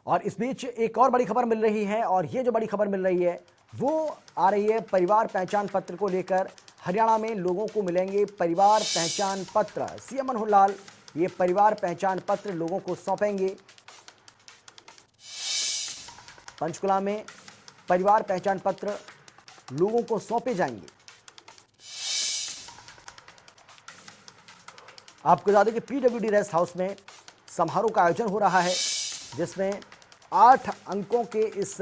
और इस बीच एक और बड़ी खबर मिल रही है, और ये जो बड़ी खबर मिल रही है वो आ रही है परिवार पहचान पत्र को लेकर। हरियाणा में लोगों को मिलेंगे परिवार पहचान पत्र। सीएम मनोहर लाल ये परिवार पहचान पत्र लोगों को सौंपेंगे। पंचकुला में परिवार पहचान पत्र लोगों को सौंपे जाएंगे। आपको बता दें कि पीडब्ल्यूडी रेस्ट हाउस में समारोह का आयोजन हो रहा है, जिसमें 8 अंकों के इस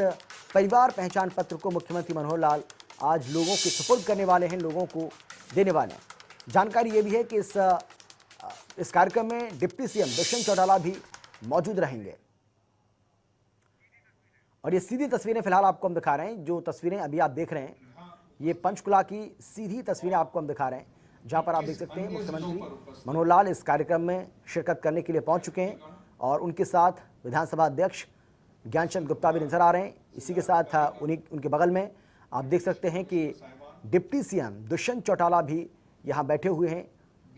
परिवार पहचान पत्र को मुख्यमंत्री मनोहर लाल आज लोगों के सुपुर्द करने वाले हैं, लोगों को देने वाले हैं। जानकारी ये भी है कि इस कार्यक्रम में डिप्टी सीएम दुष्यंत चौटाला भी मौजूद रहेंगे। और ये सीधी तस्वीरें फिलहाल आपको हम दिखा रहे हैं। जो तस्वीरें अभी आप देख रहे हैं, ये पंचकुला की सीधी तस्वीरें आपको हम दिखा रहे हैं, जहां पर आप देख सकते हैं मुख्यमंत्री मनोहर लाल इस कार्यक्रम में शिरकत करने के लिए पहुंच चुके हैं, और उनके साथ विधानसभा अध्यक्ष ज्ञानचंद गुप्ता भी नजर आ रहे हैं। इसी के साथ उनके बगल में आप देख सकते हैं कि डिप्टी सीएम दुष्यंत चौटाला भी यहाँ बैठे हुए हैं,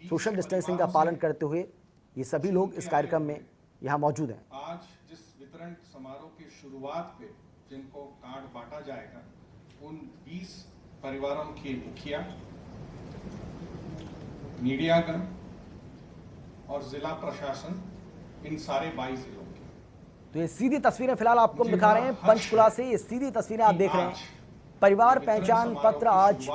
सोशल डिस्टेंसिंग का पालन करते हुए। ये सभी लोग इस कार्यक्रम में यहाँ मौजूद हैं। आज जिस वितरण समारोह की शुरुआत पे जिनको कार्ड बांटा जाएगा, उन 20 परिवारों के मुखिया, मीडियागण और जिला प्रशासन, इन सारे 22 जिलों की। तो ये सीधी तस्वीरें फिलहाल आपको हम दिखा रहे हैं पंचकुला से। ये सीधी तस्वीरें आप देख रहे हैं। परिवार पहचान पत्र आज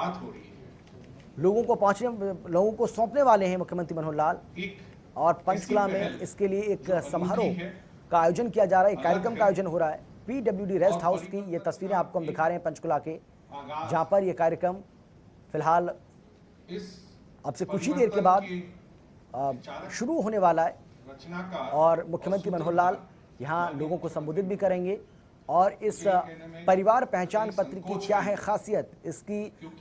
लोगों को सौंपने वाले हैं मुख्यमंत्री मनोहर लाल, और पंचकुला में इसके लिए एक समारोह का आयोजन किया जा रहा है, एक कार्यक्रम का आयोजन हो रहा है। पीडब्ल्यूडी रेस्ट हाउस की ये तस्वीरें आपको हम दिखा रहे हैं पंचकुला के, जहां पर ये कार्यक्रम फिलहाल अब से कुछ ही देर के बाद शुरू होने वाला है, और मुख्यमंत्री मनोहर लाल यहाँ लोगों को संबोधित भी करेंगे। और इस परिवार पहचान पत्र की क्या है खासियत, इसकी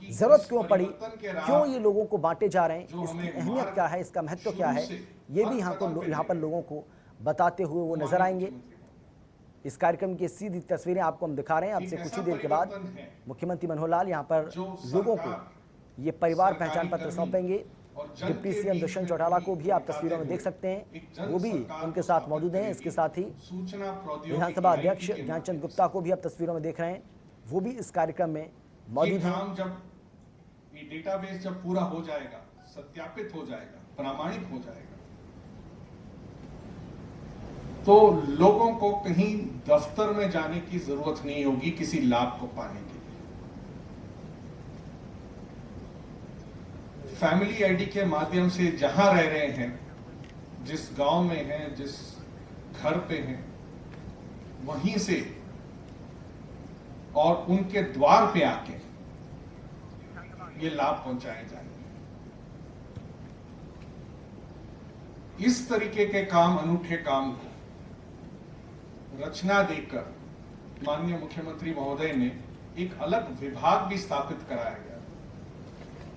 जरूरत क्यों पड़ी, क्यों ये लोगों को बांटे जा रहे हैं, इसकी अहमियत क्या है, इसका महत्व क्या है, ये भी यहाँ पर लोगों को बताते हुए वो नजर आएंगे। इस कार्यक्रम की सीधी तस्वीरें आपको हम दिखा रहे हैं। अब से कुछ ही देर के बाद मुख्यमंत्री मनोहर लाल यहाँ पर लोगों को ये परिवार पहचान पत्र सौंपेंगे। डिप्टी सीएम दुष्यंत चौटाला को भी आप तस्वीरों में देख सकते हैं, वो भी उनके साथ मौजूद हैं। इसके साथ ही विधानसभा अध्यक्ष ज्ञानचंद गुप्ता को भी आप तस्वीरों में देख रहे हैं, वो भी इस कार्यक्रम में मौजूद हैं। जब ये डेटाबेस जब पूरा हो जाएगा, सत्यापित हो जाएगा, प्रामाणिक हो जाएगा, तो लोगों को कहीं दफ्तर में जाने की जरूरत नहीं होगी किसी लाभ को पाने के लिए। फैमिली आईडी के माध्यम से जहां रह रहे हैं, जिस गांव में हैं, जिस घर पे हैं, वहीं से और उनके द्वार पे आके ये लाभ पहुंचाए जाएंगे। इस तरीके के काम, अनूठे काम को रचना देकर माननीय मुख्यमंत्री महोदय ने एक अलग विभाग भी स्थापित कराया गया,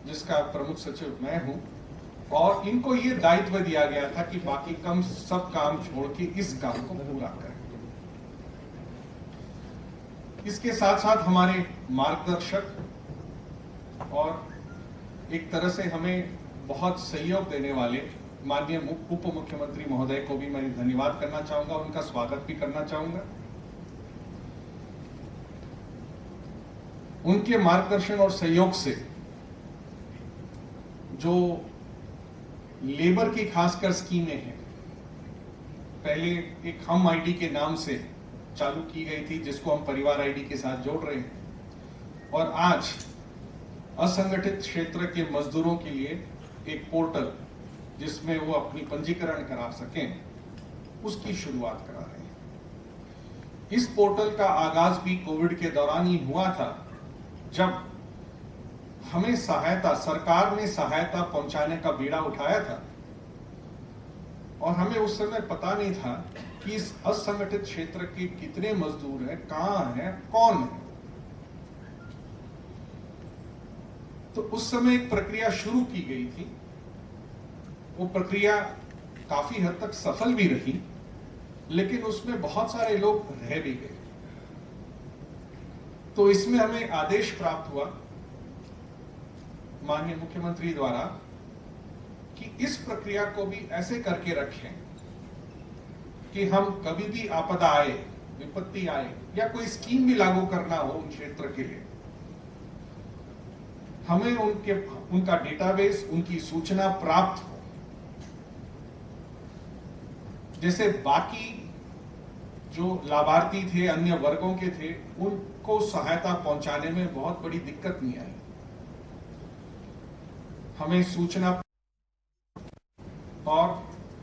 जिसका प्रमुख सचिव मैं हूं, और इनको ये दायित्व दिया गया था कि बाकी सब काम छोड़ के इस काम को पूरा करें। इसके साथ साथ हमारे मार्गदर्शक और एक तरह से हमें बहुत सहयोग देने वाले माननीय उप मुख्यमंत्री महोदय को भी मैं धन्यवाद करना चाहूंगा, उनका स्वागत भी करना चाहूंगा। उनके मार्गदर्शन और सहयोग से जो लेबर की खासकर स्कीमें हैं, पहले एक हम आईडी के नाम से चालू की गई थी, जिसको हम परिवार आईडी के साथ जोड़ रहे हैं, और आज असंगठित क्षेत्र के मजदूरों के लिए एक पोर्टल जिसमें वो अपनी पंजीकरण करा सकें, उसकी शुरुआत करा रहे हैं। इस पोर्टल का आगाज भी कोविड के दौरान ही हुआ था, जब हमें सरकार ने सहायता पहुंचाने का बीड़ा उठाया था, और हमें उस समय पता नहीं था कि इस असंगठित क्षेत्र के कितने मजदूर हैं, कहां हैं, कौन है। तो उस समय एक प्रक्रिया शुरू की गई थी। वो प्रक्रिया काफी हद तक सफल भी रही, लेकिन उसमें बहुत सारे लोग रह भी गए। तो इसमें हमें आदेश प्राप्त हुआ माननीय मुख्यमंत्री द्वारा कि इस प्रक्रिया को भी ऐसे करके रखें कि हम कभी भी आपदा आए विपत्ति आए या कोई स्कीम भी लागू करना हो उन क्षेत्र के लिए, हमें उनका डेटाबेस, उनकी सूचना प्राप्त हो। जैसे बाकी जो लाभार्थी थे, अन्य वर्गों के थे, उनको सहायता पहुंचाने में बहुत बड़ी दिक्कत नहीं आई। हमें सूचना और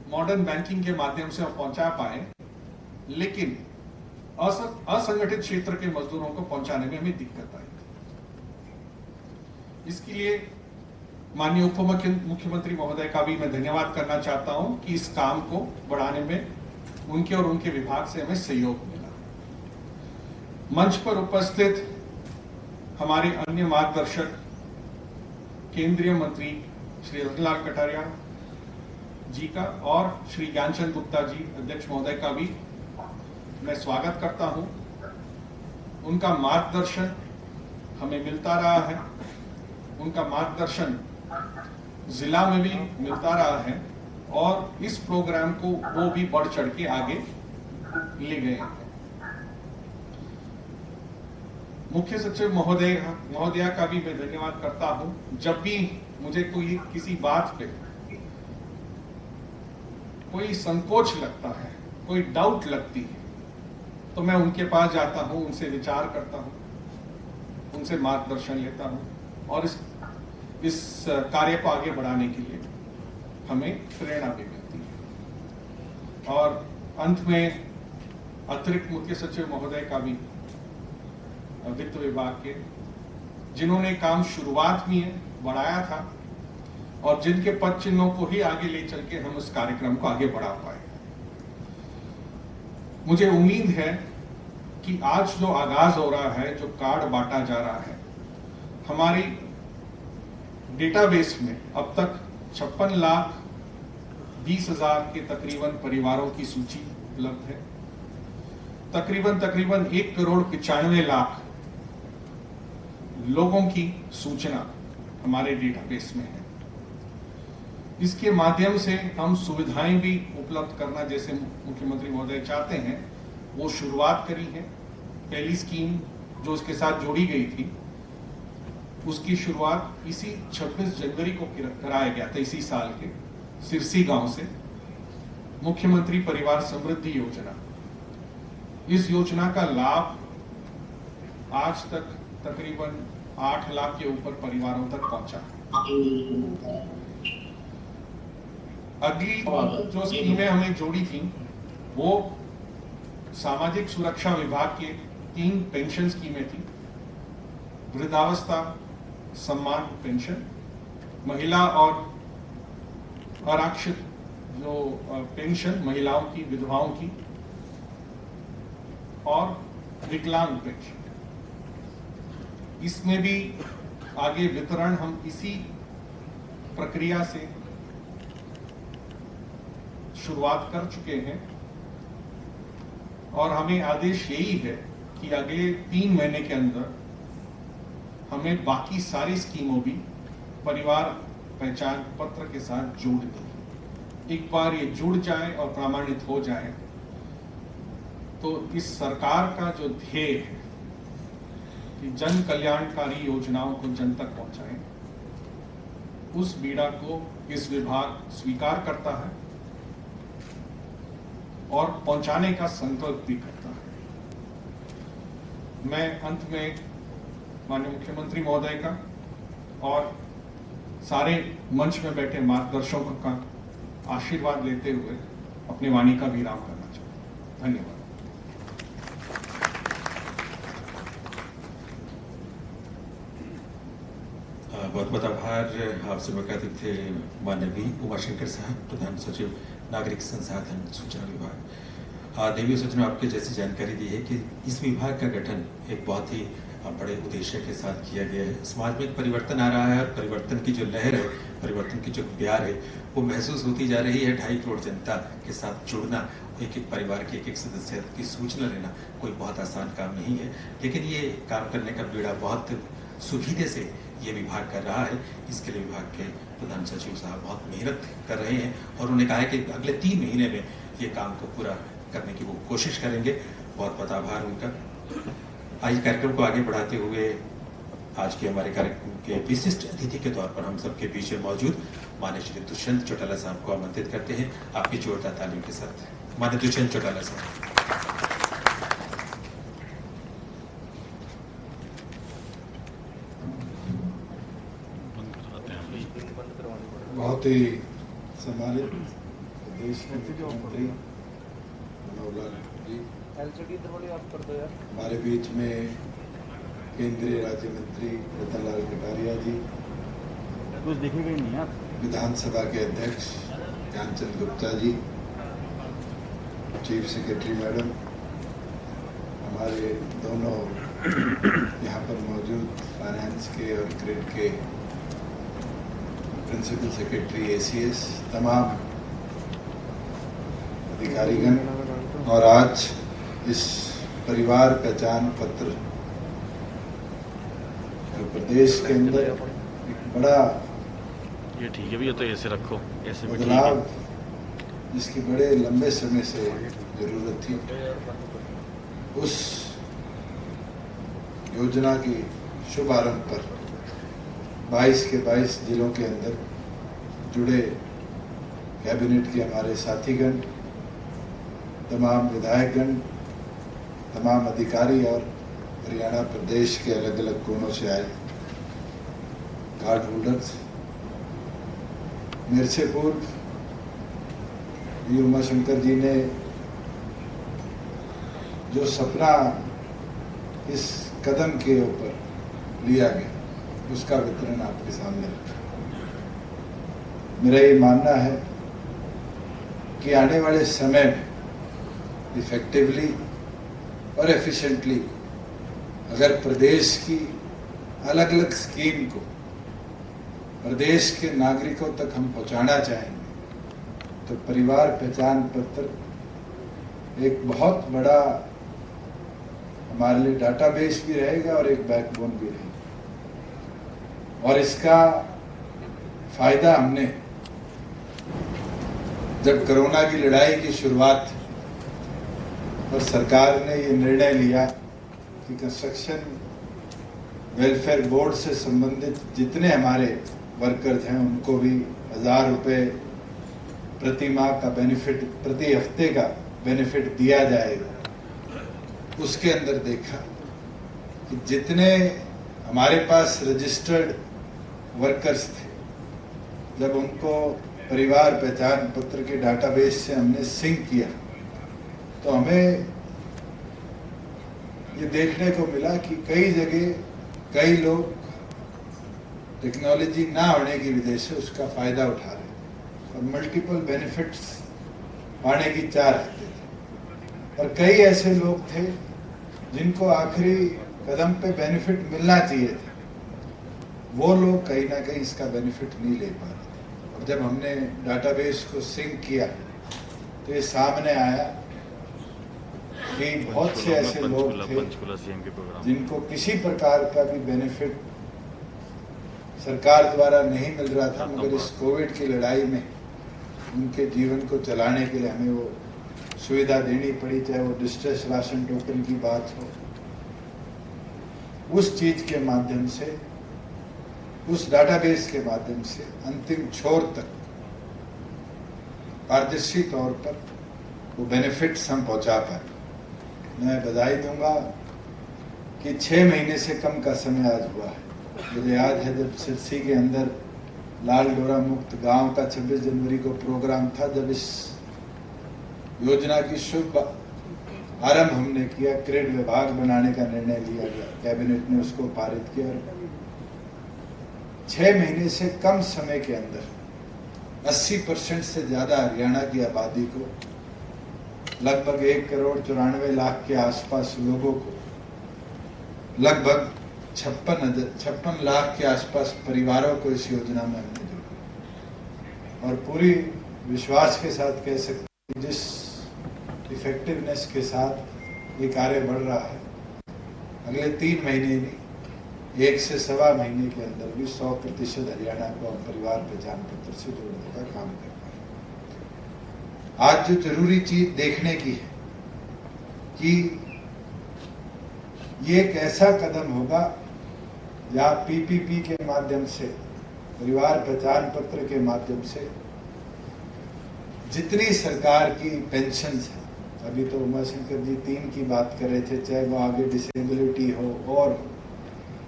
मॉडर्न बैंकिंग के माध्यम से हम पहुंचा पाए, लेकिन असंगठित क्षेत्र के मजदूरों को पहुंचाने में हमें दिक्कत आई। इसके लिए माननीय उप मुख्यमंत्री महोदय का भी मैं धन्यवाद करना चाहता हूं कि इस काम को बढ़ाने में उनके और उनके विभाग से हमें सहयोग मिला। मंच पर उपस्थित हमारे अन्य मार्गदर्शक केंद्रीय मंत्री श्री रतनलाल कटारिया जी का और श्री ज्ञानचंद गुप्ता जी अध्यक्ष महोदय का भी मैं स्वागत करता हूं। उनका मार्गदर्शन हमें मिलता रहा है, उनका मार्गदर्शन जिला में भी मिलता रहा है और इस प्रोग्राम को वो भी बढ़ चढ़ के आगे ले गए हैं। मुख्य सचिव महोदया का भी मैं धन्यवाद करता हूं। जब भी मुझे कोई किसी बात पे कोई संकोच लगता है, कोई डाउट लगती है, तो मैं उनके पास जाता हूं, उनसे विचार करता हूं, उनसे मार्गदर्शन लेता हूं और इस कार्य को आगे बढ़ाने के लिए हमें प्रेरणा भी मिलती है। और अंत में अतिरिक्त मुख्य सचिव महोदय का भी, वित्त विभाग के, जिन्होंने काम शुरुआत में बढ़ाया था और जिनके पद चिन्हों को ही आगे ले चल के हम उस कार्यक्रम को आगे बढ़ा पाए। मुझे उम्मीद है कि आज जो आगाज हो रहा है, जो कार्ड बांटा जा रहा है, हमारी डेटाबेस में अब तक 56,20,000 के तकरीबन परिवारों की सूची उपलब्ध है। तकरीबन 1,95,00,000 लोगों की सूचना हमारे डेटाबेस में है। इसके माध्यम से हम सुविधाएं भी उपलब्ध करना, जैसे मुख्यमंत्री महोदय चाहते हैं, वो शुरुआत करी है। पहली स्कीम जो उसके साथ जोड़ी गई थी, उसकी शुरुआत इसी 26 जनवरी को कराया गया था, इसी साल के सिरसी गांव से, मुख्यमंत्री परिवार समृद्धि योजना। इस योजना का लाभ आज तक तकरीबन 8 लाख के ऊपर परिवारों तक पहुंचा। अगली जो स्कीमें हमें जोड़ी थी, वो सामाजिक सुरक्षा विभाग के 3 पेंशन स्कीमें थी। वृद्धावस्था सम्मान पेंशन, महिला और आरक्षित जो पेंशन महिलाओं की, विधवाओं की, और विकलांग पेंशन। इसमें भी आगे वितरण हम इसी प्रक्रिया से शुरुआत कर चुके हैं और हमें आदेश यही है कि अगले 3 महीने के अंदर हमें बाकी सारी स्कीमों भी परिवार पहचान पत्र के साथ जोड़ दें। एक बार ये जुड़ जाए और प्रमाणित हो जाए तो इस सरकार का जो ध्येय है कि जन कल्याणकारी योजनाओं को जन तक पहुंचाएं, उस बीड़ा को इस विभाग स्वीकार करता है और पहुंचाने का संकल्प भी करता है। मैं अंत में माननीय मुख्यमंत्री महोदय का और सारे मंच में बैठे मार्गदर्शकों का आशीर्वाद लेते हुए अपनी वाणी का विराम करना चाहता हूं। धन्यवाद। बहुत बहुत आभार। आपसे मुखातिब थे माननीय वी उमाशंकर साहब, प्रधान सचिव नागरिक संसाधन सूचना विभाग। देवी सचिव ने आपके जैसी जानकारी दी है कि इस विभाग का गठन एक बहुत ही बड़े उद्देश्य के साथ किया गया है। समाज में एक परिवर्तन आ रहा है और परिवर्तन की जो लहर है, परिवर्तन की जो प्यार है, वो महसूस होती जा रही है। 2.5 करोड़ जनता के साथ जुड़ना, एक एक परिवार के एक एक सदस्य की सूचना लेना कोई बहुत आसान काम नहीं है, लेकिन ये काम करने का बीड़ा बहुत सुविधे से ये विभाग कर रहा है। इसके लिए विभाग के प्रधान सचिव साहब बहुत मेहनत कर रहे हैं और उन्होंने कहा है कि अगले 3 महीने में ये काम को पूरा करने की वो कोशिश करेंगे। बहुत बहुत आभार उनका। आज कार्यक्रम को आगे बढ़ाते हुए आज के हमारे कार्यक्रम के विशिष्ट अतिथि के तौर पर हम सबके बीच में मौजूद माननीय श्री दुष्यंत चौटाला साहब को आमंत्रित करते हैं आपकी जोरदार तालियों के साथ। माननीय दुष्यंत चौटाला साहब। बहुत ही सम्मानित देश के मुख्यमंत्री मनोहर लाल जी, हमारे बीच में केंद्रीय राज्य मंत्री रतनलाल कटारिया जी, कुछ दिखेगा ही नहीं आप। विधानसभा के अध्यक्ष ज्ञानचंद गुप्ता जी, चीफ सेक्रेटरी मैडम, हमारे दोनों यहाँ पर मौजूद फाइनेंस के और क्रेड के प्रिंसिपल सेक्रेटरी ACS, तमाम अधिकारीगण, और आज इस परिवार पहचान पत्र जो प्रदेश के अंदर एक बड़ा ये ठीक है भैया, तो ऐसे रखो, ऐसे भी ठीक बदलाव है। जिसकी बड़े लंबे समय से जरूरत थी, उस योजना की शुभारंभ पर 22 के 22 जिलों के अंदर जुड़े कैबिनेट के हमारे साथीगण, तमाम विधायकगण, तमाम अधिकारी और हरियाणा प्रदेश के अलग अलग कोनों से आए कार्ड होल्डर्स, मेरे से पूर्व वी उमाशंकर जी ने जो सपना इस कदम के ऊपर लिया गया उसका वितरण आपके सामने रखा। मेरा ये मानना है कि आने वाले समय में इफेक्टिवली और एफिशिएंटली अगर प्रदेश की अलग अलग स्कीम को प्रदेश के नागरिकों तक हम पहुंचाना चाहेंगे तो परिवार पहचान पत्र एक बहुत बड़ा हमारे लिए डाटाबेस भी रहेगा और एक बैकबोन भी रहेगा। और इसका फायदा हमने जब कोरोना की लड़ाई की शुरुआत और सरकार ने ये निर्णय लिया कि कंस्ट्रक्शन वेलफेयर बोर्ड से संबंधित जितने हमारे वर्कर्स हैं उनको भी 1000 रुपये प्रति माह का बेनिफिट, प्रति हफ्ते का बेनिफिट दिया जाएगा। उसके अंदर देखा कि जितने हमारे पास रजिस्टर्ड वर्कर्स थे, जब उनको परिवार पहचान पत्र के डाटाबेस से हमने सिंक किया तो हमें ये देखने को मिला कि कई जगह कई लोग टेक्नोलॉजी ना होने की वजह से उसका फायदा उठा रहे और मल्टीपल बेनिफिट्स पाने की चाह रखते थे, और कई ऐसे लोग थे जिनको आखिरी कदम पे बेनिफिट मिलना चाहिए था, वो लोग कहीं ना कहीं इसका बेनिफिट नहीं ले पा रहे थे। और जब हमने डाटाबेस को सिंक किया तो ये सामने आया कि बहुत से ऐसे लोग थे जिनको किसी प्रकार का भी बेनिफिट सरकार द्वारा नहीं मिल रहा था, मगर इस कोविड की लड़ाई में उनके जीवन को चलाने के लिए हमें वो सुविधा देनी पड़ी, चाहे वो डिस्ट्रेस राशन टोकन की बात हो। उस चीज के माध्यम से, उस डाटाबेस के माध्यम से अंतिम छोर तक पारदर्शी तौर पर वो बेनिफिट्स हम पहुंचा पाए। मैं बधाई दूंगा कि 6 महीने से कम का समय आज हुआ है। मुझे याद है जब सिरसी के अंदर लाल डोरा मुक्त गांव का 26 जनवरी को प्रोग्राम था, जब इस योजना की शुभ आरंभ हमने किया, क्रेड विभाग बनाने का निर्णय लिया गया, कैबिनेट ने उसको पारित किया और 6 महीने से कम समय के अंदर 80% से ज्यादा हरियाणा की आबादी को, लगभग 1,94,00,000 के आसपास लोगों को, लगभग 56 लाख के आसपास परिवारों को इस योजना में हमने जोड़ा। और पूरी विश्वास के साथ कह सकते हैं जिस इफेक्टिवनेस के साथ ये कार्य बढ़ रहा है, अगले 3 महीने नहीं 1 से सवा महीने के अंदर भी 100% हरियाणा को हम परिवार पहचान पत्र से जोड़ने का काम कर पाए। आज जो जरूरी चीज देखने की है कि ये एक ऐसा कदम होगा जहाँ पीपीपी के माध्यम से, परिवार पहचान पत्र के माध्यम से जितनी सरकार की पेंशन है, अभी तो उमाशंकर जी 3 की बात कर रहे थे, चाहे वो आगे डिसेबिलिटी हो और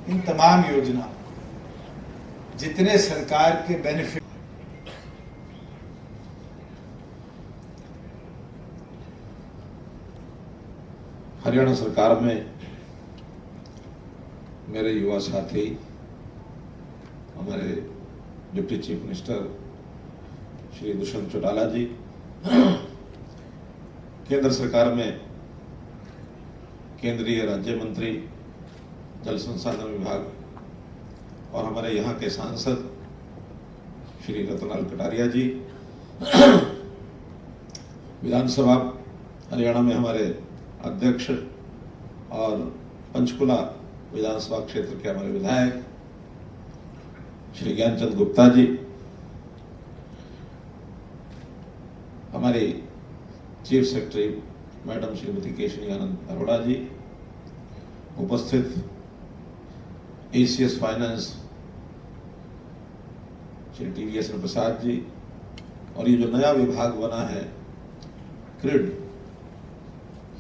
इन तमाम योजना, जितने सरकार के बेनिफिट, हरियाणा सरकार में मेरे युवा साथी, हमारे deputy chief minister Shri Dushyant Chautala ji, केंद्र सरकार में केंद्रीय राज्य मंत्री जल संसाधन विभाग और हमारे यहाँ के सांसद श्री रतनलाल कटारिया जी, विधानसभा हरियाणा में हमारे अध्यक्ष और पंचकुला विधानसभा क्षेत्र के हमारे विधायक श्री ज्ञानचंद गुप्ता जी, हमारी chief secretary madam Shrimati Keshni Anand Arora ji, उपस्थित ACS finance Shri TVS Prasad ji, और ये जो नया विभाग बना है CRID,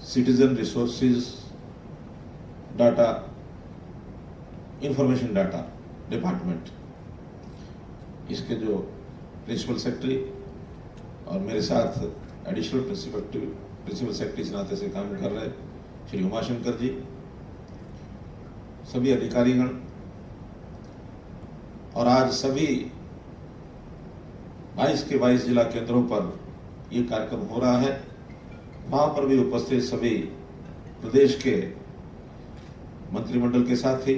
citizen resources data information data department, इसके जो प्रिंसिपल सेक्रेटरी और मेरे साथ एडिशनल प्रिंसिपल सेक्रेटरी इस नाते से काम कर रहे श्री उमाशंकर जी, सभी अधिकारीगण, और आज सभी 22 के 22 जिला केंद्रों पर ये कार्यक्रम हो रहा है। वहां पर भी उपस्थित सभी प्रदेश के मंत्रिमंडल के साथी,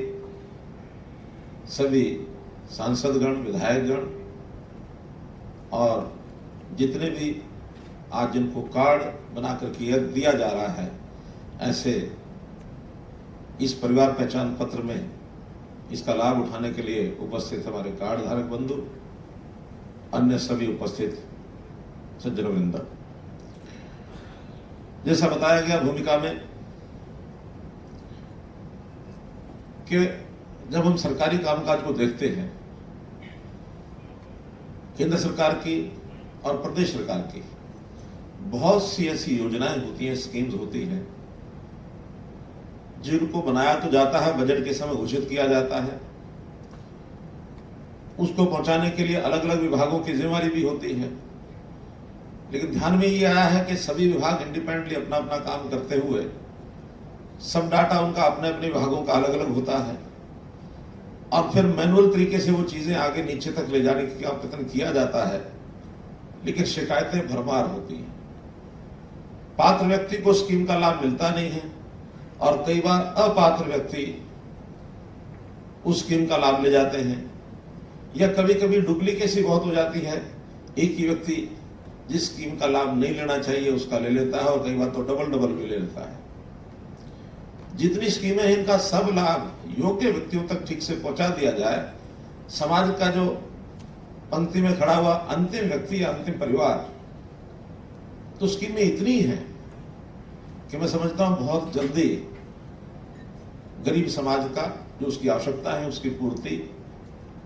सभी सांसदगण, विधायकगण और जितने भी आज जिनको कार्ड बनाकर दिया जा रहा है, ऐसे इस परिवार पहचान पत्र में इसका लाभ उठाने के लिए उपस्थित हमारे कार्ड धारक बंधु, अन्य सभी उपस्थित सज्जनवृंद, जैसा बताया गया भूमिका में कि जब हम सरकारी कामकाज को देखते हैं, केंद्र सरकार की और प्रदेश सरकार की बहुत सी ऐसी योजनाएं होती हैं, स्कीम्स होती हैं, जिनको बनाया तो जाता है, बजट के समय घोषित किया जाता है, उसको पहुंचाने के लिए अलग अलग विभागों की जिम्मेदारी भी होती है। लेकिन ध्यान में ये आया है कि सभी विभाग इंडिपेंडेंटली अपना अपना काम करते हुए, सब डाटा उनका अपने अपने विभागों का अलग अलग होता है, और फिर मैनुअल तरीके से वो चीजें आगे नीचे तक ले जाने का प्रयत्न किया जाता है, लेकिन शिकायतें भरमार होती हैं। पात्र व्यक्ति को स्कीम का लाभ मिलता नहीं है, और कई बार अपात्र व्यक्ति उस स्कीम का लाभ ले जाते हैं, या कभी कभी डुप्लीकेसी बहुत हो जाती है, एक ही व्यक्ति जिस स्कीम का लाभ नहीं लेना चाहिए उसका ले लेता है, और कई बार तो डबल भी ले लेता है। जितनी स्कीमें हैं, इनका सब लाभ योग्य व्यक्तियों तक ठीक से पहुंचा दिया जाए, समाज का जो पंक्ति में खड़ा हुआ अंतिम व्यक्ति या अंतिम परिवार, तो स्कीमें इतनी हैं कि मैं समझता हूं बहुत जल्दी गरीब समाज का जो उसकी आवश्यकता है, उसकी पूर्ति,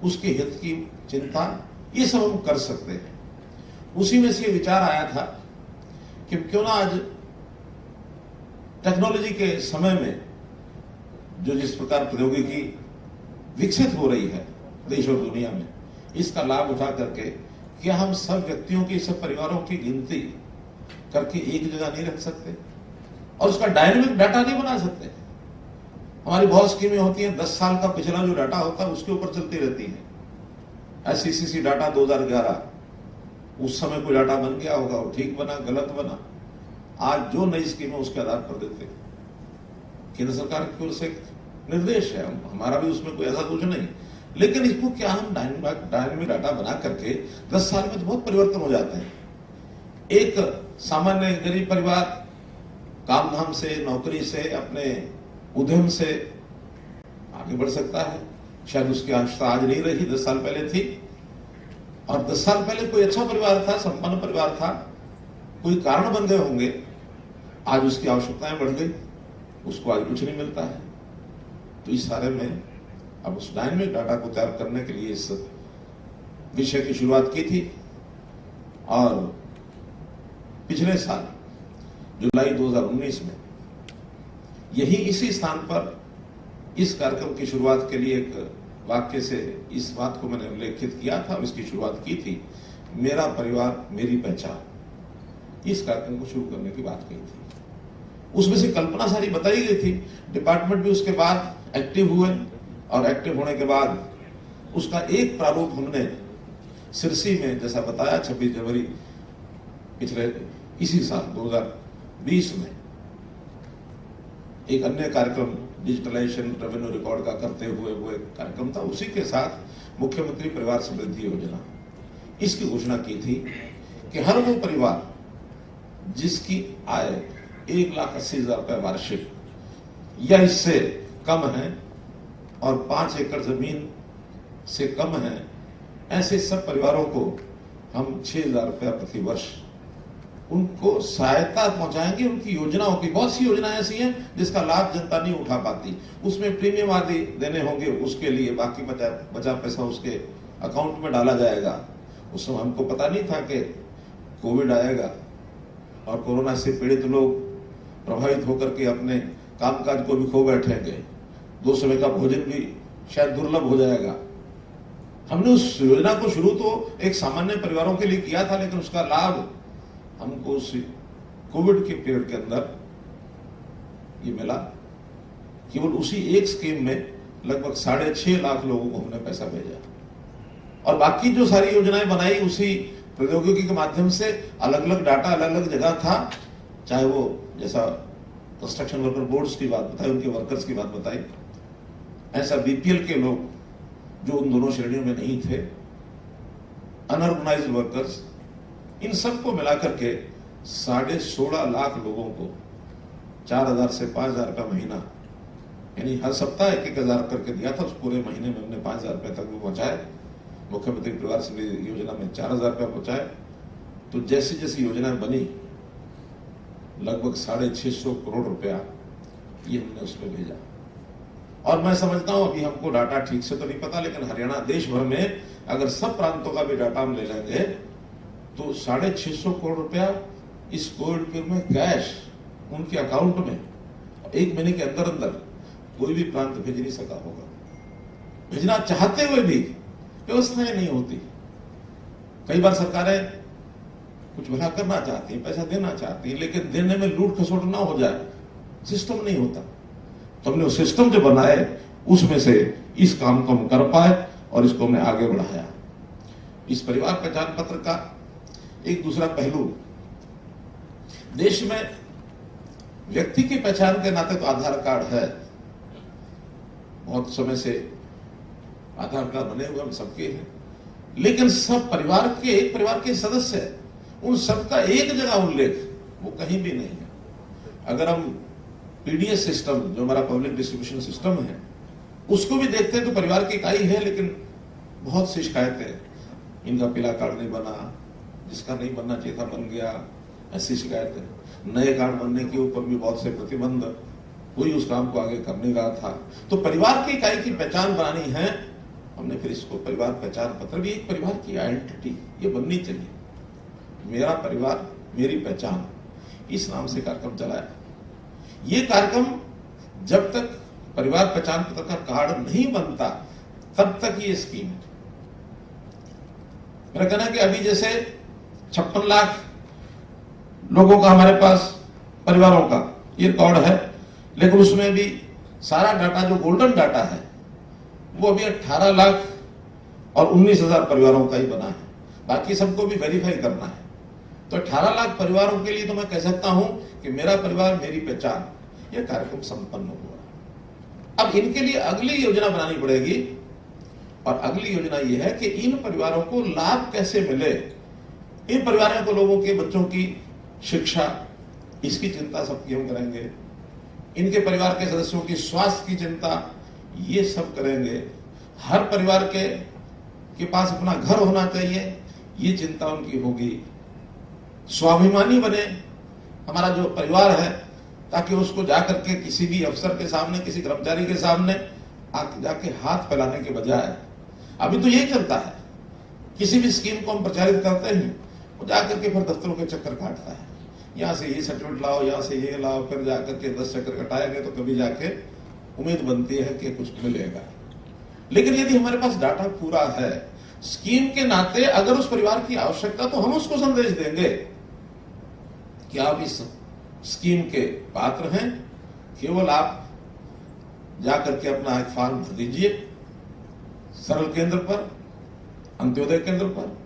उसके हित की चिंता, ये सब हम कर सकते हैं। उसी में से विचार आया था कि क्यों ना आज टेक्नोलॉजी के समय में जो जिस प्रकार प्रौद्योगिकी विकसित हो रही है देश और दुनिया में, इसका लाभ उठा करके क्या हम सब व्यक्तियों की, सब परिवारों की गिनती करके एक जगह नहीं रख सकते और उसका डायनेमिक डाटा नहीं बना सकते? हमारी बहुत स्कीमें होती हैं, 10 साल का पिछला जो डाटा होता है उसके ऊपर चलती रहती है। SCCC डाटा 2011, उस समय कोई डाटा बन गया होगा, वो ठीक बना, गलत बना, आज जो नई स्कीम है उसके आधार पर देते। केंद्र सरकार की ओर से निर्देश है, हमारा भी उसमें कोई ऐसा कुछ नहीं, लेकिन इसको क्या हम डायनेमिक डाटा बना करके 10 साल में तो बहुत परिवर्तन हो जाते हैं। एक सामान्य गरीब परिवार काम धाम से, नौकरी से, अपने उद्यम से आगे बढ़ सकता है। शायद उसकी आवश्यकता आज नहीं रही, 10 साल पहले थी, और 10 साल पहले कोई अच्छा परिवार था, संपन्न परिवार था, कोई कारण बन गए होंगे, आज उसकी आवश्यकताएं बढ़ गई, उसको आज कुछ नहीं मिलता है। तो इस सारे में अब उस डायनेमिक डाटा को तैयार करने के लिए इस विषय की शुरुआत की थी और पिछले साल जुलाई 2019 में यही इसी स्थान पर इस कार्यक्रम की शुरुआत के लिए एक वाक्य से इस बात को मैंने उल्लेखित किया था और इसकी शुरुआत की थी, मेरा परिवार मेरी पहचान। इस कार्यक्रम को शुरू करने की बात कही थी। उसमें से कल्पना सारी बताई गई थी। डिपार्टमेंट भी उसके बाद एक्टिव हुए और एक्टिव होने के बाद उसका एक प्रारूप हमने सिरसी में, जैसा बताया, 26 जनवरी पिछले इसी साल 2020 में एक अन्य कार्यक्रम डिजिटलाइजेशन रेवेन्यू रिकॉर्ड का करते हुए वो एक कार्यक्रम था, उसी के साथ मुख्यमंत्री परिवार समृद्धि योजना, इसकी घोषणा की थी कि हर वो परिवार जिसकी आय 1,80,000 रुपए वार्षिक या इससे कम है और 5 एकड़ जमीन से कम है, ऐसे सब परिवारों को हम 6,000 रुपया प्रति वर्ष उनको सहायता पहुंचाएंगे। उनकी योजनाओं की बहुत सी योजनाएं ऐसी हैं जिसका लाभ जनता नहीं उठा पाती, उसमें प्रीमियम आदि देने होंगे, उसके लिए बाकी बचा पैसा उसके अकाउंट में डाला जाएगा। उस समय हमको पता नहीं था कि कोविड आएगा और कोरोना से पीड़ित लोग प्रभावित होकर के अपने कामकाज को भी खो बैठेंगे, 2 समय का भोजन भी शायद दुर्लभ हो जाएगा। हमने उस योजना को शुरू तो एक सामान्य परिवारों के लिए किया था, लेकिन उसका लाभ हमको उस कोविड के पीरियड के अंदर ये मिला। केवल उसी एक स्कीम में लगभग 6.5 लाख लोगों को हमने पैसा भेजा और बाकी जो सारी योजनाएं बनाई उसी प्रौद्योगिकी के माध्यम से। अलग अलग डाटा अलग अलग जगह था, चाहे वो जैसा कंस्ट्रक्शन वर्कर बोर्ड्स की बात बताई, उनके वर्कर्स की बात बताई, ऐसा बीपीएल के लोग जो उन दोनों श्रेणियों में नहीं थे, अनऑर्गेनाइज्ड वर्कर्स, इन सबको मिलाकर के 16.5 लाख लोगों को 4,000 से 5,000 रुपया महीना, यानी हर सप्ताह 1,000 करके दिया था। उस पूरे महीने में हमने 5,000 रुपए तक वो पहुंचाए। मुख्यमंत्री परिवार समृद्धि योजना में 4,000 रुपया पहुंचाए। तो जैसी जैसी योजनाएं बनी, लगभग 650 करोड़ रुपया ये हमने उसमें भेजा। और मैं समझता हूं, अभी हमको डाटा ठीक से तो नहीं पता, लेकिन हरियाणा देश भर में अगर सब प्रांतों का भी डाटा हम ले लेंगे तो 650 करोड़ रुपया इस कोविड पीरियड में कैश उनके अकाउंट में 1 महीने के अंदर अंदर कोई भी प्रांत भेज नहीं सका होगा। भेजना चाहते हुए भी व्यवस्थाएं नहीं होती। कई बार सरकारें कुछ भला करना चाहती हैं, पैसा देना चाहती हैं, लेकिन देने में लूट खसोट ना हो जाए, सिस्टम नहीं होता। तो हमने वो सिस्टम जो बनाए उसमें से इस काम को हम कर पाए और इसको हमने आगे बढ़ाया। इस परिवार पहचान पत्र का एक दूसरा पहलू, देश में व्यक्ति की पहचान के नाते तो आधार कार्ड है, बहुत समय से आधार कार्ड बने हुए हम सबके हैं, लेकिन सब परिवार के, एक परिवार के सदस्य है, उन सबका एक जगह उल्लेख वो कहीं भी नहीं है। अगर हम पीडीएस सिस्टम, जो हमारा पब्लिक डिस्ट्रीब्यूशन सिस्टम है, उसको भी देखते हैं तो परिवार की इकाई है, लेकिन बहुत सी शिकायतें, इनका पीला कार्ड नहीं बना, जिसका नहीं बनना चाहिए था बन गया, ऐसी शिकायतें। नए कार्ड बनने के ऊपर भी बहुत से प्रतिबंध, कोई उस काम को आगे कर नहीं रहा था। तो परिवार की इकाई की पहचान बनानी है, हमने फिर इसको परिवार पहचान पत्र भी एक परिवार की आइडेंटिटी ये बननी चाहिए। मेरा परिवार मेरी पहचान, इस नाम से कार्यक्रम चलाया। ये कार्यक्रम जब तक परिवार पहचान पत्र का कार्ड नहीं बनता तब तक ये स्कीम है। मेरा कहना है कि अभी जैसे 56 लाख लोगों का हमारे पास परिवारों का ये रिकॉर्ड है, लेकिन उसमें भी सारा डाटा जो गोल्डन डाटा है वो अभी 18 लाख और 19,000 परिवारों का ही बना है। बाकी सबको भी वेरीफाई करना है। तो 18 लाख परिवारों के लिए तो मैं कह सकता हूं कि मेरा परिवार मेरी पहचान, यह कार्यक्रम संपन्न हुआ। अब इनके लिए अगली योजना बनानी पड़ेगी और अगली योजना यह है कि इन परिवारों को लाभ कैसे मिले। इन परिवारों को, लोगों के बच्चों की शिक्षा, इसकी चिंता सबकी हम करेंगे। इनके परिवार के सदस्यों की स्वास्थ्य की चिंता, ये सब करेंगे। हर परिवार के पास अपना घर होना चाहिए, ये चिंता उनकी होगी। स्वाभिमानी बने हमारा जो परिवार है, ताकि उसको जाकर के किसी भी अफसर के सामने, किसी कर्मचारी के सामने आके जाके हाथ फैलाने के बजाय अभी तो यही चलता है, किसी भी स्कीम को हम प्रचारित करते हैं वो जाकर के फिर दफ्तरों के चक्कर काटता है, यहाँ से ये सर्टिफिकेट लाओ, यहाँ से ये लाओ, फिर जाकर के 10 चक्कर कटाएंगे तो कभी जाके उम्मीद बनती है कि कुछ मिलेगा। लेकिन यदि हमारे पास डाटा पूरा है स्कीम के नाते, अगर उस परिवार की आवश्यकता तो हम उसको संदेश देंगे कि आप इस स्कीम के पात्र हैं, केवल आप जाकर के अपना एक फॉर्म भर दीजिए सरल केंद्र पर, अंत्योदय केंद्र पर,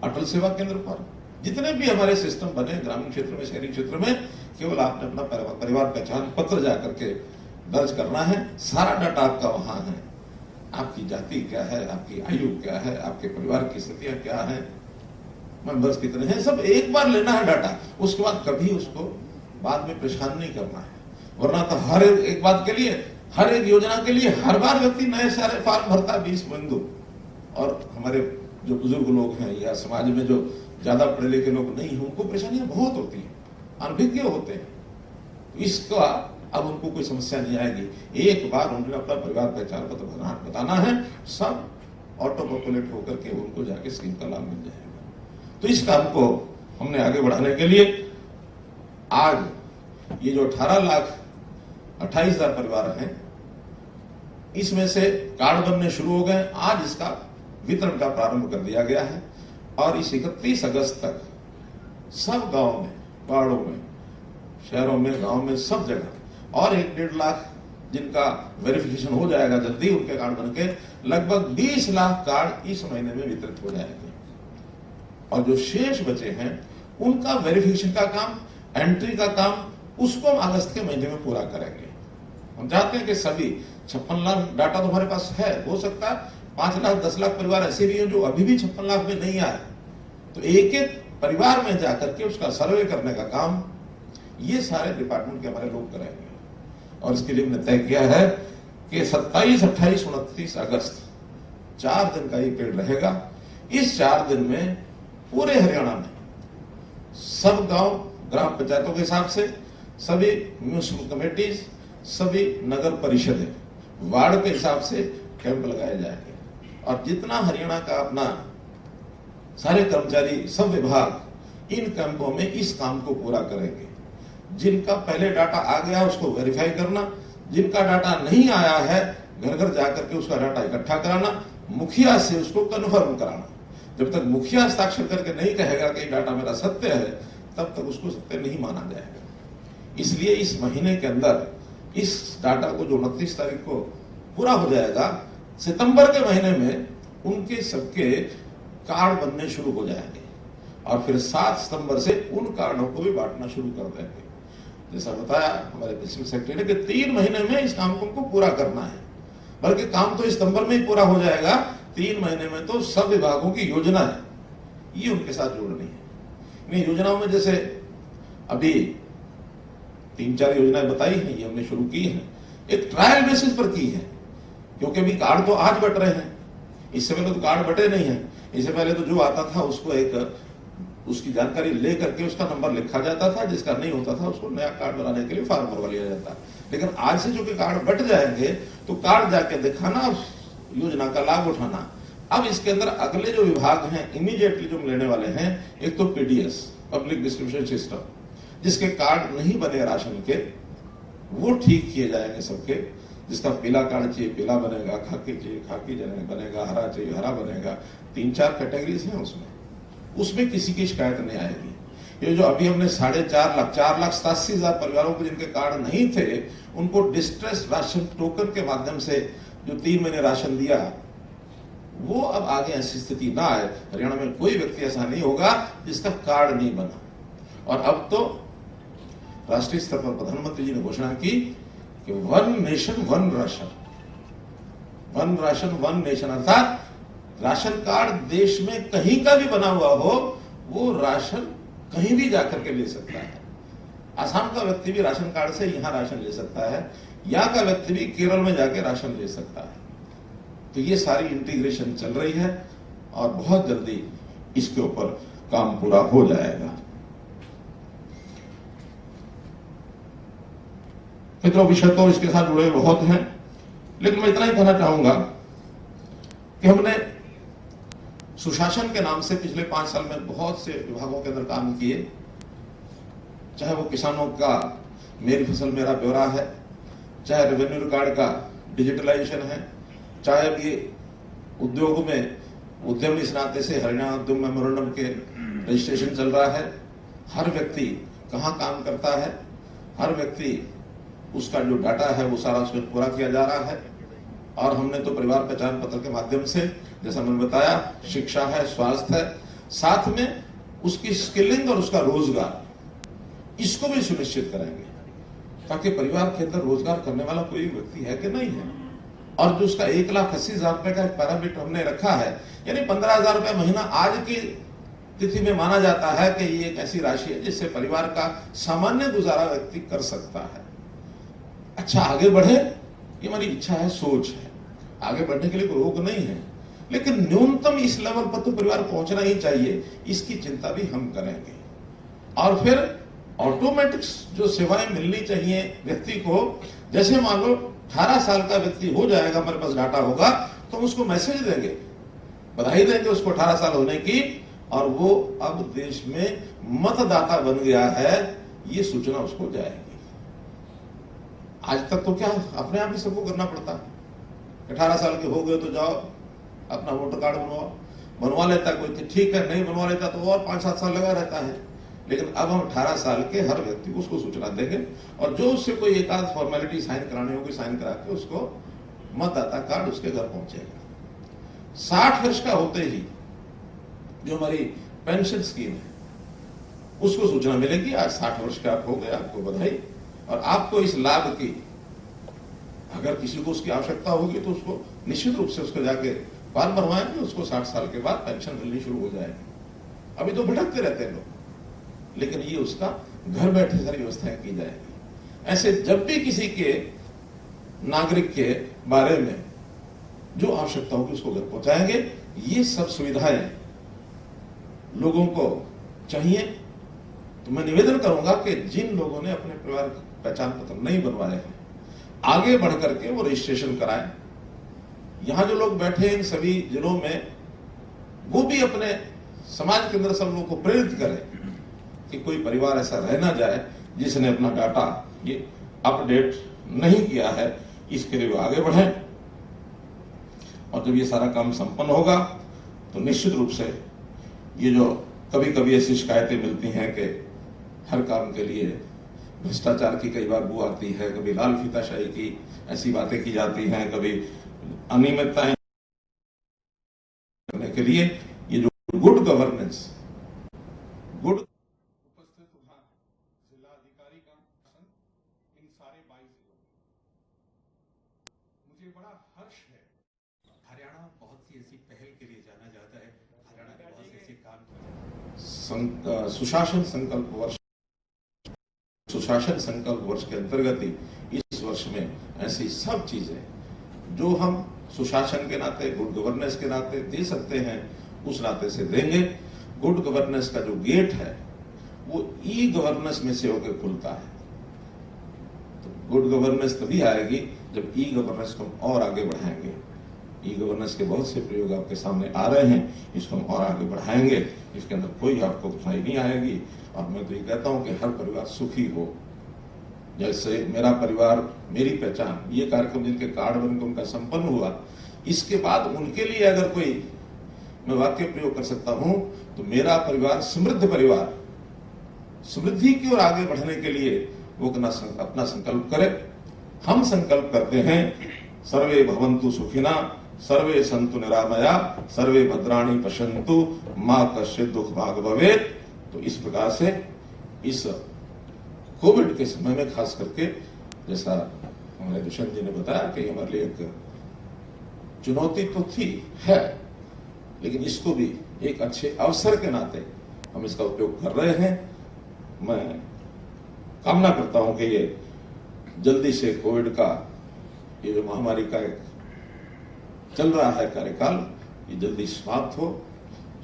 अटल सेवा केंद्र पर, जितने भी हमारे सिस्टम बने ग्रामीण क्षेत्र में, शहरी क्षेत्र में, केवल आपने अपना परिवार पहचान पत्र जाकर के दर्ज करना है। सारा डाटा आपका वहां है, आपकी जाति क्या है, आपकी आयु क्या है, आपके परिवार की स्थितियां क्या है, मेंबर्स कितने हैं, सब एक बार लेना है डाटा। उसके बाद कभी उसको बाद में परेशान नहीं करना है, वरना तो हर एक बात के लिए, हर एक योजना के लिए हर बार व्यक्ति नए सारे फॉर्म भरता है 20 बिंदु। और हमारे जो बुजुर्ग लोग हैं या समाज में जो ज्यादा पढ़े लिखे लोग नहीं हैं, उनको परेशानियां बहुत होती हैं, अनभिज्ञ होते हैं। इसका अब उनको कोई समस्या नहीं आएगी। एक बार उन्होंने अपना परिवार पहचान पत्र बताना है, सब ऑटो पॉपुलेट होकर के उनको जाके स्कीम का लाभ मिल जाएगा। तो इस काम को हमने आगे बढ़ाने के लिए आज ये जो 18,28,000 परिवार हैं, इसमें से कार्ड बनने शुरू हो गए। आज इसका वितरण का प्रारंभ कर दिया गया है और इस 31 अगस्त तक सब गांव में, पहाड़ों में, शहरों में, गांव में, सब जगह और 1-1.5 लाख जिनका वेरिफिकेशन हो जाएगा जल्दी, उनके कार्ड बनके लगभग 20 लाख कार्ड इस महीने में वितरित हो जाएंगे। और जो शेष बचे हैं उनका वेरिफिकेशन का काम, एंट्री का काम, उसको हम अगस्त के महीने में पूरा करेंगे। हम चाहते हैं कि सभी 56 लाख डाटा तो हमारे पास है, हो सकता है 5 लाख 10 लाख परिवार ऐसे भी हैं जो अभी भी 56 लाख में नहीं आए, तो एक एक परिवार में जाकर के उसका सर्वे करने का काम ये सारे डिपार्टमेंट के हमारे लोग करेंगे। और इसके लिए हमने तय किया है कि 27, 28, 29 अगस्त 4 दिन का ये पीरियड रहेगा। इस 4 दिन में पूरे हरियाणा में सब गांव ग्राम पंचायतों के हिसाब से, सभी म्यूनिसिपल कमेटीज, सभी नगर परिषदें वार्ड के हिसाब से कैंप लगाए जाएंगे। और जितना हरियाणा का अपना सारे कर्मचारी, सब विभाग इन कैंपों में इस काम को पूरा करेंगे। जिनका पहले डाटा आ गया उसको वेरीफाई करना, जिनका डाटा नहीं आया है घर घर जाकर के उसका डाटा इकट्ठा कराना, मुखिया से उसको कन्फर्म कराना। जब तक मुखिया हस्ताक्षर करके नहीं कहेगा कि डाटा मेरा सत्य है, तब तक उसको सत्य नहीं माना जाएगा। इसलिए इस महीने के अंदर इस डाटा को जो 29 तारीख को पूरा हो जाएगा, सितंबर के महीने में उनके सबके कार्ड बनने शुरू हो जाएंगे और फिर 7 सितंबर से उन कार्डों को भी बांटना शुरू कर देंगे। जैसा बताया हमारे प्रिंसिपल सेक्रेटरी ने कि 3 महीने में इस काम को हमको पूरा करना है, बल्कि काम तो सितंबर में ही पूरा हो जाएगा। 3 महीने में तो सब विभागों की योजना है, ये उनके साथ जोड़नी है। इन योजनाओं में जैसे अभी 3-4 योजनाएं बताई हैं, ये हमने शुरू की हैं, एक ट्रायल बेसिस पर की है, क्योंकि अभी कार्ड तो आज बट रहे हैं, इससे पहले तो कार्ड बटे नहीं है। इससे पहले तो जो आता था उसको एक उसकी जानकारी ले करके उसका नंबर लिखा जाता था, जिसका नहीं होता था उसको नया कार्ड बनाने के लिए फॉर्म भरवा लिया जाता। लेकिन आज से जो कि कार्ड बट जाएंगे तो कार्ड जाके दिखाना, योजना का लाभ उठाना। अब इसके अंदर अगले जो विभाग हैं इमीडिएटली जो लेने वाले हैं, एक तो पीडीएस, पब्लिक डिस्ट्रीब्यूशन सिस्टम, जिसके कार्ड नहीं बने राशन के, वो ठीक किए जाएंगे सबके। जिसका पीला कार्ड चाहिए पीला बनेगा, खाकी चाहिए खाकी बनेगा, हरा चाहिए हरा बनेगा। 3-4 कैटेगरीज हैं उसमें किसी की शिकायत नहीं आएगी। ये जो अभी हमने 4.5 लाख 4,87,000 परिवारों को जिनके कार्ड नहीं थे, उनको डिस्ट्रेस राशन टोकन के माध्यम से जो 3 महीने राशन दिया, वो अब आगे ऐसी स्थिति ना आए। हरियाणा में कोई व्यक्ति ऐसा नहीं होगा जिसका कार्ड नहीं बना। और अब तो राष्ट्रीय स्तर पर प्रधानमंत्री जी ने घोषणा की कि 1 नेशन 1 राशन, 1 राशन 1 नेशन, अर्थात राशन कार्ड देश में कहीं का भी बना हुआ हो, वो राशन कहीं भी जाकर के ले सकता है। आसाम का व्यक्ति भी राशन कार्ड से यहां राशन ले सकता है, यहाँ का व्यक्ति भी केरल में जाके राशन ले सकता है। तो ये सारी इंटीग्रेशन चल रही है और बहुत जल्दी इसके ऊपर काम पूरा हो जाएगा। मित्रों, विषय तो इसके साथ जुड़े बहुत हैं, लेकिन मैं इतना ही कहना चाहूंगा कि हमने सुशासन के नाम से पिछले 5 साल में बहुत से विभागों के अंदर काम किए, चाहे वो किसानों का मेरी फसल मेरा ब्यौरा है, चाहे रेवेन्यू रिकॉर्ड का डिजिटलाइजेशन है, चाहे अभी उद्योग में उद्यम इस नाते से हरियाणा उद्यम मेमोरेंडम के रजिस्ट्रेशन चल रहा है। हर व्यक्ति कहाँ काम करता है, हर व्यक्ति उसका जो डाटा है वो सारा उसमें पूरा किया जा रहा है। और हमने तो परिवार पहचान पत्र के माध्यम से, जैसा मैंने बताया, शिक्षा है, स्वास्थ्य है, साथ में उसकी स्किलिंग और उसका रोजगार, इसको भी सुनिश्चित करेंगे ताकि परिवार के अंदर रोजगार करने वाला कोई व्यक्ति है कि नहीं है। और जो उसका 1,80,000 रुपए का एक पैरामीटर हमने रखा है, यानी 15,000 रुपए महीना आज की तिथि में माना जाता है कि ये एक ऐसी राशि है जिससे परिवार का सामान्य गुजारा व्यक्ति कर सकता है। अच्छा, आगे बढ़े, ये हमारी इच्छा है, सोच है, आगे बढ़ने के लिए कोई रोक नहीं है, लेकिन न्यूनतम इस लेवल पर तो परिवार पहुंचना ही चाहिए, इसकी चिंता भी हम करेंगे। और फिर ऑटोमेटिक जो सेवाएं मिलनी चाहिए व्यक्ति को, जैसे मान लो 18 साल का व्यक्ति हो जाएगा, हमारे पास डाटा होगा तो हम उसको मैसेज देंगे, बधाई देंगे उसको 18 साल होने की, और वो अब देश में मतदाता बन गया है, ये सूचना उसको जाएगी। आज तक तो क्या अपने आप ही सबको करना पड़ता, 18 साल के हो गए तो जाओ अपना वोटर कार्ड बनवा लेता कोई, ठीक है, नहीं बनवा लेता तो और 5-7 साल लगा रहता है। लेकिन अब हम 18 साल के हर व्यक्ति को उसको सूचना देंगे, और जो उससे कोई एक आध फॉर्मेलिटी साइन करानी होगी साइन करा के उसको मतदाता कार्ड उसके घर पहुंचेगा। 60 वर्ष का होते ही जो हमारी पेंशन स्कीम है उसको सूचना मिलेगी, आज 60 वर्ष के आप हो गए, आपको बधाई। और आपको इस लाभ की अगर किसी को उसकी आवश्यकता होगी तो उसको निश्चित रूप से उसको जाके फॉर्म भरवाएंगे, उसको 60 साल के बाद पेंशन मिलनी शुरू हो जाएगी। अभी तो भटकते रहते हैं लोग, लेकिन ये उसका घर बैठे सारी व्यवस्थाएं की जाएगी। ऐसे जब भी किसी के नागरिक के बारे में जो आवश्यकता होगी उसको घर पहुंचाएंगे। ये सब सुविधाएं लोगों को चाहिए, तो मैं निवेदन करूंगा कि जिन लोगों ने अपने परिवार पहचान पत्र नहीं बनवाए हैं, आगे बढ़ करके वो रजिस्ट्रेशन कराएं। यहां जो लोग बैठे हैं इन सभी जिलों में, वो भी अपने समाज के अंदर सब लोगों को प्रेरित करें कि कोई परिवार ऐसा रह ना जाए जिसने अपना डाटा ये अपडेट नहीं किया है, इसके लिए वो आगे बढ़ें। और जब ये सारा काम संपन्न होगा तो निश्चित रूप से ये जो कभी कभी ऐसी शिकायतें मिलती हैं कि हर काम के लिए भ्रष्टाचार की कई बार बू आती है, कभी लाल फीताशाही की ऐसी बातें की जाती हैं, कभी अनियमितताएं करने के लिए ये जो गुड गवर्नेंस, गुड उपस्थित हुआ जिलाधिकारी का इन सारे 22 जिलों में मुझे बड़ा हर्ष है। हरियाणा बहुत सी ऐसी पहल के लिए जाना जाता है, हरियाणा के बहुत से ऐसे काम सुशासन संकल्प वर्ष के अंतर्गत ही इस वर्ष में ऐसी सब चीजें जो हम सुशासन के नाते, गुड गवर्नेंस के नाते दे सकते हैं, उस नाते से देंगे। गुड गवर्नेंस का जो गेट है वो ई गवर्नेंस में से होकर खुलता है। तो गुड गवर्नेंस तभी आएगी जब ई गवर्नेंस को हम और आगे बढ़ाएंगे। ई गवर्नेंस के बहुत से प्रयोग आपके सामने आ रहे हैं, इसको हम और आगे बढ़ाएंगे, इसके अंदर कोई आपको कठिनाई नहीं आएगी। और मैं तो ये कहता हूं कि हर परिवार सुखी हो। जैसे मेरा परिवार मेरी पहचान, ये कार्यक्रम जिनके कार्ड बनकर उनका संपन्न हुआ, इसके बाद उनके लिए अगर कोई मैं वाक्य प्रयोग कर सकता हूं तो मेरा परिवार समृद्ध परिवार, समृद्धि की ओर आगे बढ़ने के लिए वो अपना संकल्प करे। हम संकल्प करते हैं, सर्वे भवन्तु सुखिना, सर्वे सन्तु निरामया, सर्वे भद्राणि पश्यन्तु, मां कश्चित् दुख भाग भवेत्। तो इस प्रकार से इस कोविड के समय में खास करके, जैसा हमारे दुष्यंत जी ने बताया कि हमारे लिए एक चुनौती तो थी है, लेकिन इसको भी एक अच्छे अवसर के नाते हम इसका उपयोग कर रहे हैं। मैं कामना करता हूं कि ये जल्दी से कोविड का ये जो महामारी का एक चल रहा है कार्यकाल, ये जल्दी समाप्त हो,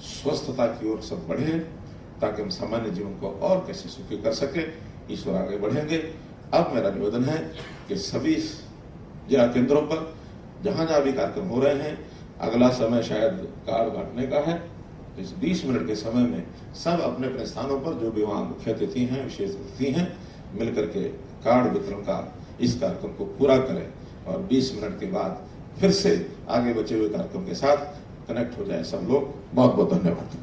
स्वस्थता की ओर सब बढ़े, ताकि हम सामान्य जीवन को और कैसे सुखी कर सके, इस ओर आगे बढ़ेंगे। अब मेरा निवेदन है कि सभी जिला केंद्रों पर जहां जहां भी कार्यक्रम हो रहे हैं, अगला समय शायद कार्ड बांटने का है। तो इस 20 मिनट के समय में सब अपने अपने स्थानों पर जो भी वहां मुख्य अतिथि हैं, विशेष अतिथि हैं, मिलकर के कार्ड वितरण का इस कार्यक्रम को पूरा करें और 20 मिनट के बाद फिर से आगे बचे हुए कार्यक्रम के साथ कनेक्ट हो जाए सब लोग। बहुत बहुत धन्यवाद।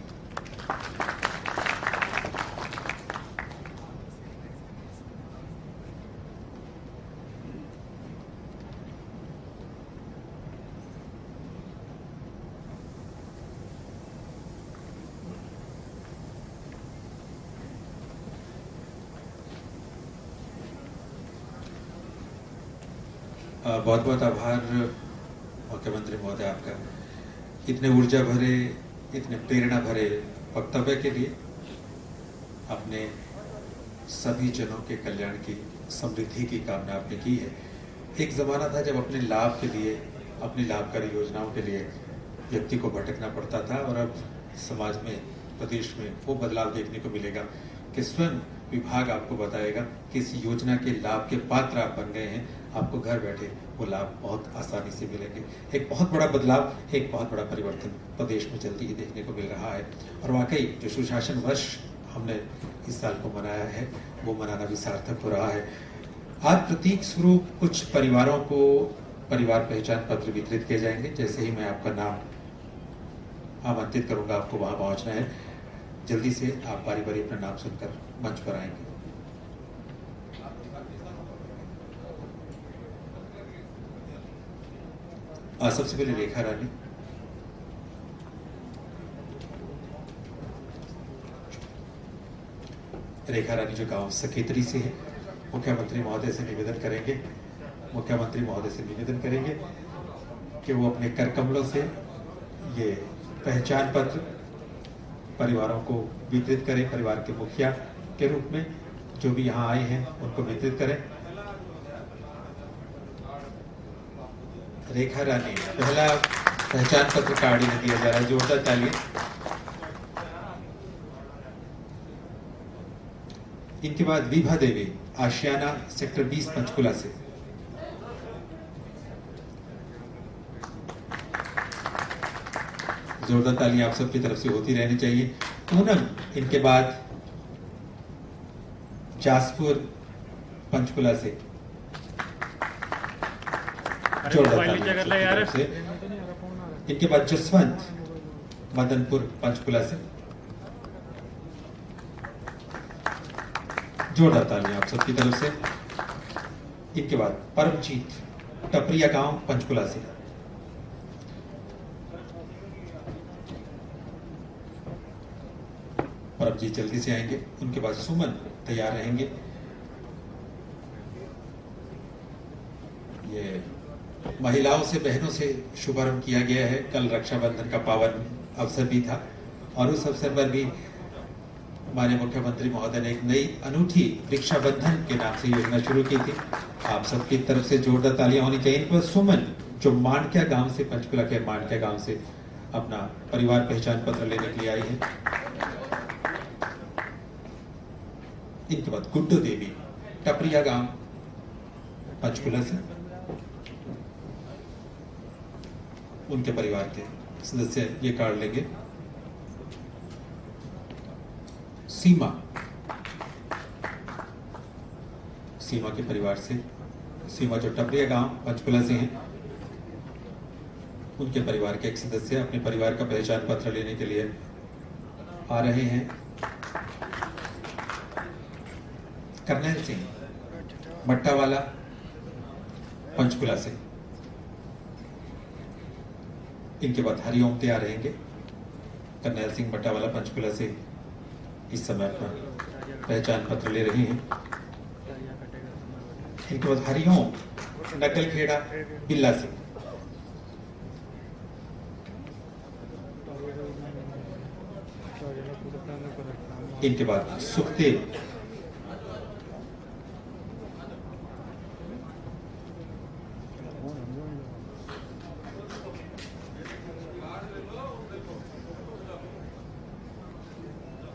बहुत बहुत आभार मुख्यमंत्री महोदय आपका, इतने ऊर्जा भरे, इतने प्रेरणा भरे वक्तव्य के लिए। अपने सभी जनों के कल्याण की, समृद्धि की कामना आपने की है। एक ज़माना था जब अपने लाभ के लिए, अपनी लाभकारी योजनाओं के लिए व्यक्ति को भटकना पड़ता था, और अब समाज में, प्रदेश में वो बदलाव देखने को मिलेगा कि स्वयं विभाग आपको बताएगा कि इस योजना के लाभ के पात्र आप बन गए हैं, आपको घर बैठे वो लाभ बहुत आसानी से मिलेंगे। एक बहुत बड़ा बदलाव, एक बहुत बड़ा परिवर्तन प्रदेश में जल्दी ही देखने को मिल रहा है। और वाकई जो सुशासन वर्ष हमने इस साल को मनाया है, वो मनाना भी सार्थक हो रहा है। आज प्रतीक स्वरूप कुछ परिवारों को परिवार पहचान पत्र वितरित किए जाएंगे। जैसे ही मैं आपका नाम आमंत्रित करूंगा, आपको वहां पहुंचना है। जल्दी से आप बारी बारी अपना नाम सुनकर मंच पर आएंगे। सबसे पहले रेखा रानी। रेखा रानी जो गांव सकेतरी से है, मुख्यमंत्री महोदय से निवेदन करेंगे कि वो अपने कर कमलों से ये पहचान पत्र परिवारों को वितरित करें। परिवार के मुखिया के रूप में जो भी यहाँ आए हैं उनको वितरित करें। रेखा रानी, पहला पहचान पत्र कार्ड इन्हें दिया जा रहा है, जोरदार तालियां। इनके बाद विभा देवी, आशियाना सेक्टर 20 पंचकुला से। जोरदार तालियां आप सबकी तरफ से होती रहनी चाहिए। पूनम, इनके बाद जासपुर पंचकुला से। जोरदार तालियां से। इनके बाद जसवंत, मदनपुर पंचकुला से। जोरदार तालियां आप सबकी तरफ से। इनके बाद परमजीत, टपरिया गांव पंचकुला से। परमजीत जल्दी से आएंगे। उनके बाद सुमन तैयार रहेंगे। ये महिलाओं से, बहनों से शुभारंभ किया गया है। कल रक्षाबंधन का पावन अवसर भी था, और उस अवसर पर भी माननीय मुख्यमंत्री महोदय ने एक नई अनूठी रक्षाबंधन के नाम से योजना शुरू की थी। आप सबकी तरफ से जोरदार तालियां होनी चाहिए। इन पर सुमन, जो मांडक्या गांव से, पंचकुला के मांडक्या गांव से अपना परिवार पहचान पत्र लेने के लिए आई है। इनके बाद गुड्डू देवी, टपरिया गांव पंचकुला से। उनके परिवार के सदस्य ये कार्ड लेंगे। सीमा, सीमा के परिवार से, सीमा जो टपरिया गांव पंचकुला से हैं, उनके परिवार के एक सदस्य अपने परिवार का पहचान पत्र लेने के लिए आ रहे हैं। करनैल सिंह, मट्टावाला पंचकुला से। इनके बाद हरिओम तैयार रहेंगे। करनैल सिंह, मट्टावाला पंचकुला से इस समय अपना पहचान पत्र ले रहे हैं। इनके बाद हरिओम, नकलखेड़ा बिल्ला से। इनके बाद सुखदेव,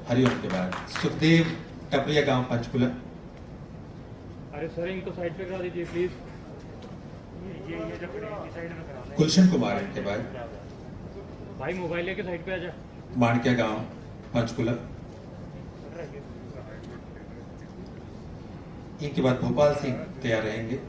हरिओम के बाद सुखदेव, टपरिया गांव पंचकुला। अरे सर इनको साइड पे करा दीजिए प्लीज। ये गुलशन कुमार इनके बाद, भाई मोबाइल लेके साइड पे आ जा। माणक्या गांव पंचकुला, इनके बाद भोपाल सिंह तैयार रहेंगे।